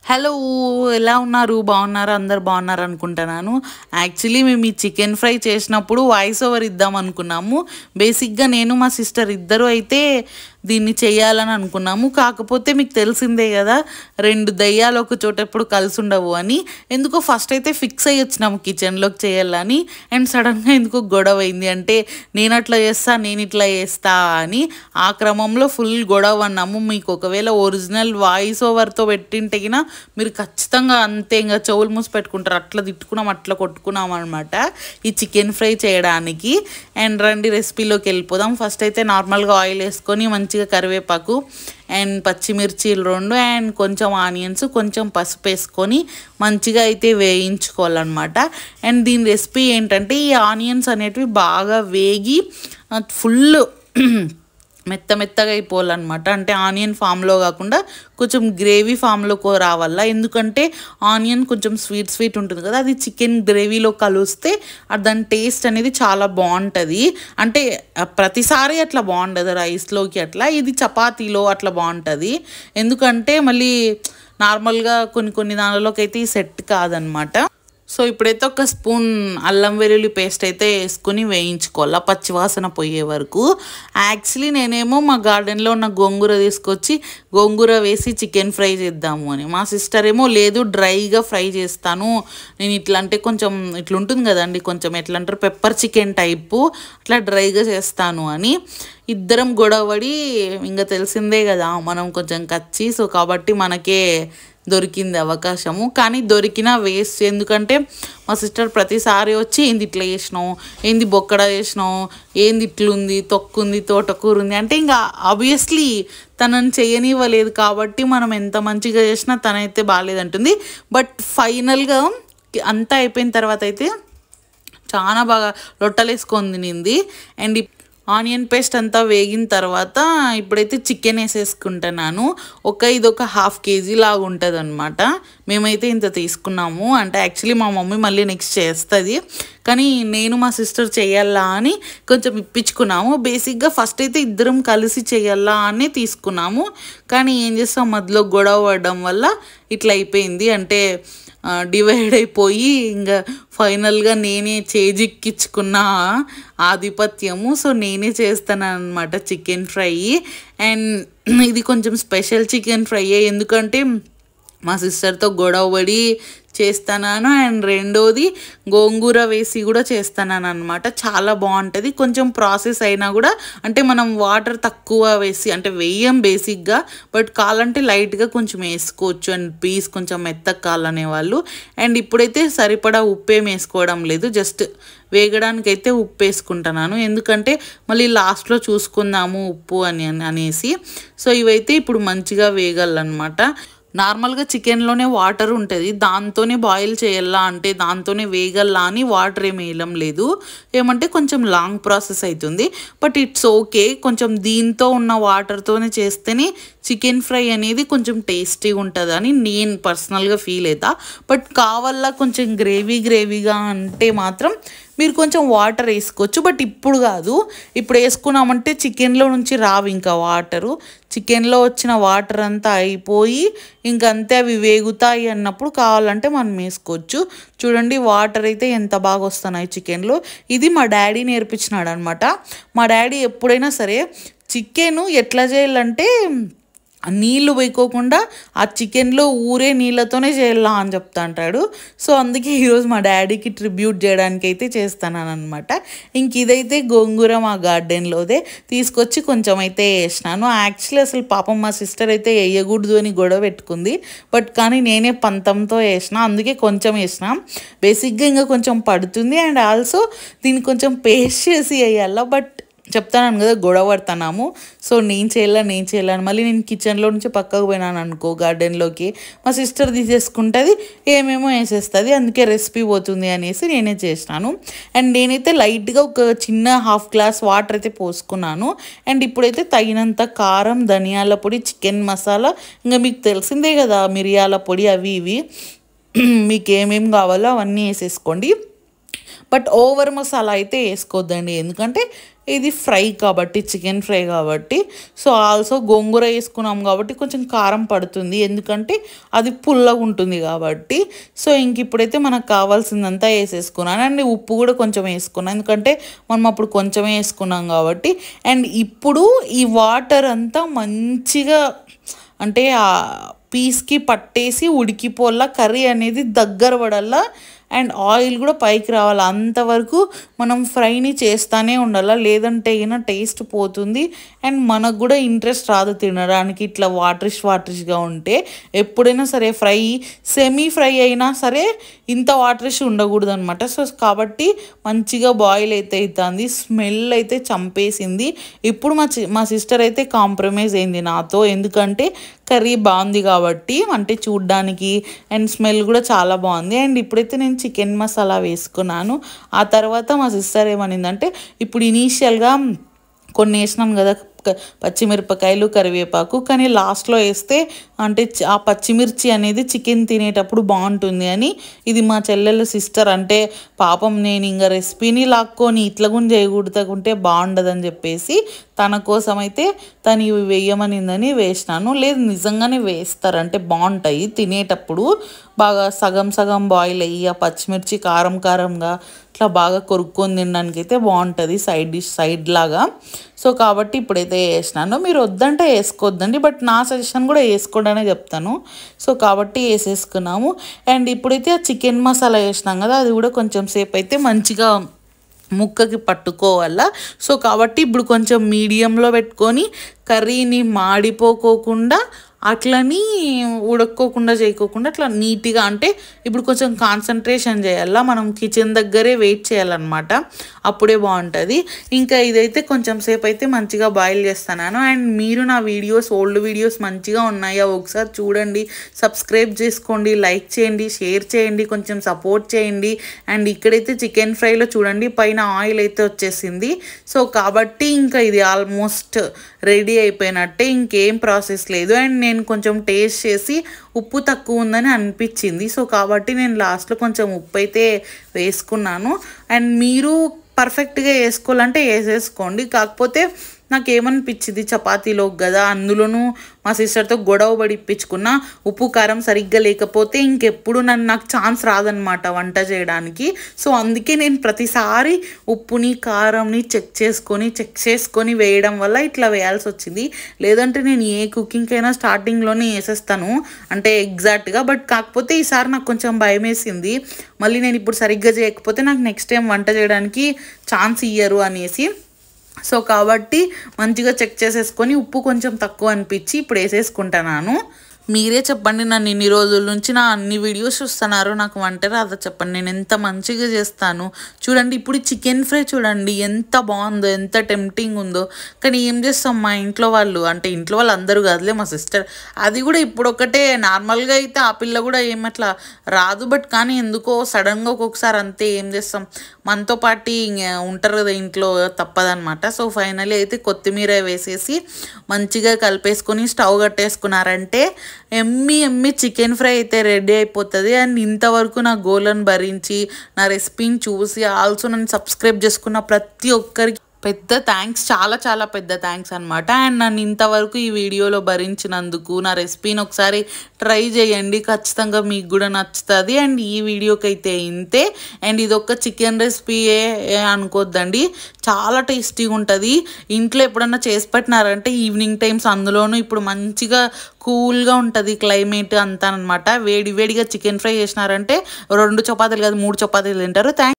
Hello ఎలా ఉన్నారు బాగున్నారా అందరు బాగున్నారు అనుకుంటున్నాను యాక్చువల్లీ మేము ఈ చికెన్ ఫ్రై చేసినప్పుడు వాయిస్ ఓవర్ ఇద్దాం అనుకున్నాము బేసిక్గా నేను మా సిస్టర్ ఇద్దరు అయితే దీన్ని చేయాలని అనుకున్నాము కాకపోతే మీకు తెలిసిందే కదా రెండు దయ్యాలు ఒక చోట ఎప్పుడు కలిసి ఉండవు అని ఎందుకో ఫస్ట్ అయితే ఫిక్స్ అయ్యి వచ్చినాము కిచెన్లోకి చేయాలని అండ్ సడన్గా ఎందుకో గొడవ అయింది అంటే నేను అట్లా చేస్తా నేను ఇట్లా చేస్తా అని ఆ క్రమంలో ఫుల్ గొడవ అన్నాము మీకు ఒకవేళ ఒరిజినల్ వాయిస్ ఓవర్తో పెట్టింటగినా మీరు ఖచ్చితంగా అంతే ఇంకా చెవులు మూసి పెట్టుకుంటారు అట్లా తిట్టుకున్నాం అట్లా కొట్టుకున్నాం అనమాట ఈ చికెన్ ఫ్రై చేయడానికి అండ్ రండి రెసిపీలోకి వెళ్ళిపోదాం ఫస్ట్ అయితే నార్మల్గా ఆయిల్ వేసుకొని మంచిగా కరివేపాకు అండ్ పచ్చిమిర్చీలు 2 అండ్ కొంచెం ఆనియన్స్ కొంచెం పసుపు వేసుకొని మంచిగా అయితే వేయించుకోవాలన్నమాట అండ్ దీని రెసిపీ ఏంటంటే ఈ ఆనియన్స్ అనేటివి బాగా వేగి ఫుల్ మెత్తగా అయిపోవాలన్నమాట అంటే ఆనియన్ ఫామ్లో కాకుండా కొంచెం గ్రేవీ ఫామ్లో రావాలా ఎందుకంటే ఆనియన్ కొంచెం స్వీట్ ఉంటుంది కదా అది చికెన్ గ్రేవీలో కలిస్తే దాని టేస్ట్ అనేది చాలా బాగుంటుంది అంటే ప్రతిసారి అట్లా బాగుండదు రైస్లోకి అట్లా ఇది చపాతీలో అట్లా బాగుంటుంది ఎందుకంటే మళ్ళీ నార్మల్గా కొన్ని దానిలోకి అయితే ఈ సెట్ కాదనమాట సో ఇప్పుడైతే ఒక స్పూన్ అల్లం వెల్లుల్లి పేస్ట్ అయితే వేసుకుని వేయించుకోవాలా పచ్చివాసన పోయే వరకు యాక్చువల్లీ నేనేమో మా గార్డెన్లో ఉన్న గోంగూర తీసుకొచ్చి గోంగూర వేసి చికెన్ ఫ్రై చేద్దాము అని మా సిస్టర్ ఏమో లేదు డ్రైగా ఫ్రై చేస్తాను నేను ఇట్లా అంటే కొంచెం ఇట్లా ఉంటుంది కదండి కొంచెం ఎట్లా అంటారు పెప్పర్ చికెన్ టైపు అట్లా డ్రైగా చేస్తాను అని ఇద్దరం గొడవడి ఇంకా తెలిసిందే కదా మనం కొంచెం కచ్చి సో కాబట్టి మనకే దొరికింది అవకాశము కానీ దొరికిన వేస్ట్ ఎందుకంటే మా సిస్టర్ ప్రతిసారి వచ్చి ఏంది ఇట్లా చేసినావు ఏంది బొక్కడ చేసినావు ఏంది ఇట్లుంది తొక్కుంది తోటకూర ఉంది అంటే ఇంకా ఆబ్వియస్లీ తనని చేయనివ్వలేదు కాబట్టి మనం ఎంత మంచిగా చేసినా తనైతే బాగాలేదంటుంది బట్ ఫైనల్గా అంతా అయిపోయిన తర్వాత అయితే చాలా బాగా రొట్టెలేసుకొని తినింది అండ్ ఆనియన్ పేస్ట్ అంతా వేగిన తర్వాత ఇప్పుడైతే చికెన్ వేసేసుకుంటున్నాను ఇదొక 1/2 kg లాగా ఉంటుంది అనమాట మేమైతే ఇంత తీసుకున్నాము అంటే యాక్చువల్లీ మా మమ్మీ మళ్ళీ నెక్స్ట్ చేస్తుంది కానీ నేను మా సిస్టర్ చేయాలా అని కొంచెం ఇప్పించుకున్నాము బేసిక్గా ఫస్ట్ అయితే ఇద్దరం కలిసి చేయాలా అని తీసుకున్నాము కానీ ఏం చేస్తాం మధ్యలో గొడవ పడడం వల్ల ఇట్లా అయిపోయింది అంటే డివైడ్ అయిపోయి ఇంకా ఫైనల్గా నేనే చేజిక్కించుకున్న ఆధిపత్యము సో నేనే చేస్తాను అనమాట చికెన్ ఫ్రై అండ్ ఇది కొంచెం స్పెషల్ చికెన్ ఫ్రై ఎందుకంటే మా సిస్టర్తో గొడవపడి చేస్తున్నాను అండ్ రెండోది గోంగూర వేసి కూడా చేస్తున్నాను అనమాట చాలా బాగుంటుంది కొంచెం ప్రాసెస్ అయినా కూడా అంటే మనం వాటర్ తక్కువ వేసి అంటే వేయం బేసిక్గా బట్ కావాలంటే లైట్గా కొంచెం వేసుకోవచ్చు అండ్ పీస్ కొంచెం మెత్తగా కావాలనే వాళ్ళు అండ్ ఇప్పుడైతే సరిపడా ఉప్పు ఏం వేసుకోవడం లేదు జస్ట్ వేగడానికి అయితే ఉప్పు వేసుకుంటున్నాను ఎందుకంటే మళ్ళీ లాస్ట్లో చూసుకుందాము ఉప్పు అనేసి సో ఇవైతే ఇప్పుడు మంచిగా వేగాలన్నమాట నార్మల్గా చికెన్లోనే వాటర్ ఉంటుంది దాంతోనే బాయిల్ చేయాలా అంటే దాంతోనే వేగల్లా అని వాటర్ ఏమి వేయడం లేదు ఏమంటే కొంచెం లాంగ్ ప్రాసెస్ అవుతుంది బట్ ఇట్స్ ఓకే కొంచెం దీంతో ఉన్న వాటర్తోనే చేస్తేనే చికెన్ ఫ్రై అనేది కొంచెం టేస్టీగా ఉంటుంది అని నేను పర్సనల్గా ఫీల్ అవుతా బట్ కావాలా కొంచెం గ్రేవీగా అంటే మాత్రం మీరు కొంచెం వాటర్ వేసుకోవచ్చు బట్ ఇప్పుడు కాదు ఇప్పుడు వేసుకున్నామంటే చికెన్లో నుంచి రావు ఇంకా వాటరు చికెన్లో వచ్చిన వాటర్ అంతా అయిపోయి ఇంకంతే అవి వేగుతాయి అన్నప్పుడు కావాలంటే మనం వేసుకోవచ్చు చూడండి వాటర్ అయితే ఎంత బాగా వస్తున్నాయి చికెన్లో ఇది మా డాడీ నేర్పించినాడు అనమాట మా డాడీ ఎప్పుడైనా సరే చికెన్ ఎట్లా చేయాలంటే నీళ్ళు వేయకోకుండా ఆ చికెన్లో ఊరే నీళ్ళతోనే చేయాలా అని చెప్తా అంటాడు సో అందుకే ఈరోజు మా డాడీకి ట్రిబ్యూట్ చేయడానికి అయితే చేస్తాను అనమాట ఇంక ఇదైతే గోంగూర మా గార్డెన్లోదే తీసుకొచ్చి కొంచెం అయితే వేసినాను యాక్చువల్లీ అసలు పాపం మా సిస్టర్ అయితే వేయకూడదు అని గొడవ పెట్టుకుంది బట్ కానీ నేనే పంతంతో వేసిన అందుకే కొంచెం వేసిన బేసిక్గా ఇంకా కొంచెం పడుతుంది అండ్ ఆల్సో దీన్ని కొంచెం పేస్ట్ చేసి వేయాలా బట్ చెప్తాను కదా గొడవ పడుతున్నాము సో నేను చేయాలని మళ్ళీ నేను కిచెన్లో నుంచి పక్కకు పోయినాను అనుకో గార్డెన్లోకి మా సిస్టర్ తీసేసుకుంటుంది ఏమేమో వేసేస్తుంది అందుకే రెసిపీ పోతుంది అనేసి నేనే చేసినాను అండ్ నేనైతే లైట్గా ఒక చిన్న 1/2 గ్లాస్ వాటర్ అయితే పోసుకున్నాను అండ్ ఇప్పుడైతే తగినంత కారం ధనియాల పొడి చికెన్ మసాలా ఇంకా మీకు తెలిసిందే కదా మిరియాల పొడి అవి ఇవి మీకు ఏమేమి కావాలో అవన్నీ వేసేసుకోండి బట్ ఓవర్ మసాలా అయితే వేసుకోవద్దండి ఎందుకంటే ఇది ఫ్రై కాబట్టి చికెన్ ఫ్రై కాబట్టి సో ఆల్సో గోంగూర వేసుకున్నాం కాబట్టి కొంచెం కారం పడుతుంది, ఎందుకంటే అది పుల్లగా ఉంటుంది కాబట్టి. సో ఇంక ఇప్పుడైతే మనకు కావాల్సిందంతా వేసేసుకున్నాను అండ్ ఉప్పు కూడా కొంచెం వేసుకున్నాను, ఎందుకంటే మనం అప్పుడు కొంచెమే వేసుకున్నాం కాబట్టి. అండ్ ఇప్పుడు ఈ వాటర్ అంతా మంచిగా అంటే ఆ పీస్కి పట్టేసి ఉడికిపోల్లా, కర్రీ అనేది దగ్గర పడాలా అండ్ ఆయిల్ కూడా పైకి రావాలి, అంతవరకు మనం ఫ్రైని చేస్తూనే ఉండాలి, లేదంటే అయినా టేస్ట్ పోతుంది అండ్ మనకు కూడా ఇంట్రెస్ట్ రాదు తినడానికి ఇట్లా వాటరిష్గా ఉంటే. ఎప్పుడైనా సరే ఫ్రై సెమీ ఫ్రై అయినా సరే ఇంత వాటరిష్ ఉండకూడదు అనమాట. సో కాబట్టి మంచిగా బాయిల్ అయితే అవుతుంది, స్మెల్ అయితే చంపేసింది. ఇప్పుడు మా సిస్టర్ అయితే కాంప్రమైజ్ అయింది నాతో, ఎందుకంటే కర్రీ బాగుంది కాబట్టి, అంటే చూడ్డానికి అండ్ స్మెల్ కూడా చాలా బాగుంది. అండ్ ఇప్పుడైతే నేను చికెన్ మసాలా వేసుకున్నాను. ఆ తర్వాత మా సిస్టర్ ఏమనిందంటే ఇప్పుడు ఇనీషియల్గా కొన్ని వేసినాం కదా పచ్చిమిరపకాయలు కరివేపాకు, కానీ లాస్ట్లో వేస్తే అంటే ఆ పచ్చిమిర్చి అనేది చికెన్ తినేటప్పుడు బాగుంటుంది అని. ఇది మా చెల్లెల సిస్టర్, అంటే పాపం నేను ఇంకా రెసిపీని లాక్కొని ఇట్లా కూడా చేయకూడదుకుంటే బాగుండదని చెప్పేసి తన కోసం అయితే తను ఇవి వేయమనిందని వేసినాను. లేదు నిజంగానే వేస్తారు, అంటే బాగుంటాయి తినేటప్పుడు, బాగా సగం సగం బాయిల్ అయ్యి ఆ పచ్చిమిర్చి కారం కారంగా ఇట్లా బాగా కొరుక్కొని తినడానికి అయితే బాగుంటుంది సైడ్ డిష్ సైడ్ లాగా. సో కాబట్టి ఇప్పుడైతే వేసినాను, మీరు వద్దంటే వేసుకోవద్దండి, బట్ నా సజెషన్ కూడా వేసుకోవడానే చెప్తాను. సో కాబట్టి వేసేసుకున్నాము. అండ్ ఇప్పుడైతే ఆ చికెన్ మసాలా వేసినాం కదా, అది కూడా కొంచెం సేపు అయితే మంచిగా ముక్కకి పట్టుకోవాలా. సో కాబట్టి ఇప్పుడు కొంచెం మీడియంలో పెట్టుకొని కర్రీని మాడిపోకోకుండా అట్లని ఉడక్కోకుండా చేయకోకుండా అట్లా నీట్గా, అంటే ఇప్పుడు కొంచెం కాన్సన్ట్రేషన్ చేయాలా, మనం కిచెన్ దగ్గరే వెయిట్ చేయాలన్నమాట, అప్పుడే బాగుంటుంది. ఇంకా ఇదైతే కొంచెం సేపు అయితే మంచిగా బాయిల్ చేస్తున్నాను. అండ్ మీరు నా వీడియోస్ ఓల్డ్ వీడియోస్ మంచిగా ఉన్నాయా ఒకసారి చూడండి, సబ్స్క్రైబ్ చేసుకోండి, లైక్ చేయండి, షేర్ చేయండి, కొంచెం సపోర్ట్ చేయండి. అండ్ ఇక్కడైతే చికెన్ ఫ్రైలో చూడండి పైన ఆయిల్ అయితే వచ్చేసింది. సో కాబట్టి ఇంకా ఇది ఆల్మోస్ట్ రెడీ అయిపోయినట్టే, ఇంకేం ప్రాసెస్ లేదు. అండ్ నేను కొంచెం టేస్ట్ చేసి ఉప్పు తక్కువ ఉందని అనిపించింది, సో కాబట్టి నేను లాస్ట్లో కొంచెం ఉప్పు అయితే వేసుకున్నాను. అండ్ మీరు పర్ఫెక్ట్గా వేసుకోవాలంటే వేసేసుకోండి, కాకపోతే నాకేమనిపించింది చపాతీలో కదా, అందులోనూ మా సిస్టర్తో గొడవ పడి ఇప్పించుకున్న ఉప్పు కారం సరిగ్గా లేకపోతే ఇంకెప్పుడు నాకు ఛాన్స్ రాదనమాట వంట చేయడానికి. సో అందుకే నేను ప్రతిసారి ఉప్పుని కారంని చెక్ చేసుకొని వేయడం వల్ల ఇట్లా వేయాల్సి వచ్చింది. లేదంటే నేను ఏ కుకింగ్ అయినా స్టార్టింగ్లోనే వేసేస్తాను, అంటే ఎగ్జాక్ట్గా. బట్ కాకపోతే ఈసారి నాకు కొంచెం భయం వేసింది, మళ్ళీ నేను ఇప్పుడు సరిగ్గా చేయకపోతే నాకు నెక్స్ట్ టైం వంట చేయడానికి ఛాన్స్ ఇయ్యరు అనేసి. సో కాబట్టి మంచిగా చెక్ చేసేసుకొని ఉప్పు కొంచెం తక్కువ అనిపించి ఇప్పుడు వేసేసుకుంటున్నాను. మీరే చెప్పండి, నన్ను ఇన్ని రోజుల నుంచి నా అన్ని వీడియోస్ చూస్తున్నారు, నాకు వంట రాదా చెప్పండి, నేను ఎంత మంచిగా చేస్తాను. చూడండి ఇప్పుడు చికెన్ ఫ్రై చూడండి ఎంత బాగుందో, ఎంత టెంప్టింగ్ ఉందో. కానీ ఏం చేస్తాం, మా ఇంట్లో వాళ్ళు, అంటే ఇంట్లో వాళ్ళు అందరూ కాదులే, మా సిస్టర్ అది కూడా ఇప్పుడు ఒకటే. నార్మల్గా అయితే ఆ పిల్ల కూడా ఏమట్లా రాదు, బట్ కానీ ఎందుకో సడన్గా ఒక్కొక్కసారి అంతే, ఏం చేస్తాం, మనతో పాటు ఉంటారు కదా ఇంట్లో, తప్పదనమాట. సో ఫైనలీ అయితే కొత్తిమీర వేసేసి మంచిగా కలిపేసుకొని స్టవ్ కట్టేసుకున్నారంటే ఎమ్మి చికెన్ ఫ్రై అయితే రెడీ అయిపోతుంది. అండ్ ఇంతవరకు నా గోలను భరించి నా రెసిపీని చూసి ఆల్సో నన్ను సబ్స్క్రైబ్ చేసుకున్న ప్రతి ఒక్కరికి పెద్ద థ్యాంక్స్, చాలా పెద్ద థ్యాంక్స్ అనమాట. అండ్ నన్ను ఇంతవరకు ఈ వీడియోలో భరించినందుకు, నా రెసిపీని ఒకసారి ట్రై చేయండి, ఖచ్చితంగా మీకు కూడా నచ్చుతుంది. అండ్ ఈ వీడియోకి అయితే ఇంతే. అండ్ ఇదొక చికెన్ రెసిపీయే అనుకోద్దండి, చాలా టేస్టీగా ఉంటుంది. ఇంట్లో ఎప్పుడన్నా చేసి పెట్టినారంటే ఈవినింగ్ టైమ్స్, అందులోనూ ఇప్పుడు మంచిగా కూల్గా ఉంటుంది క్లైమేట్ అంతా అనమాట, వేడిగా చికెన్ ఫ్రై చేసినారంటే 2 చపాతీలు కాదు 3 చపాతీలు తింటారు.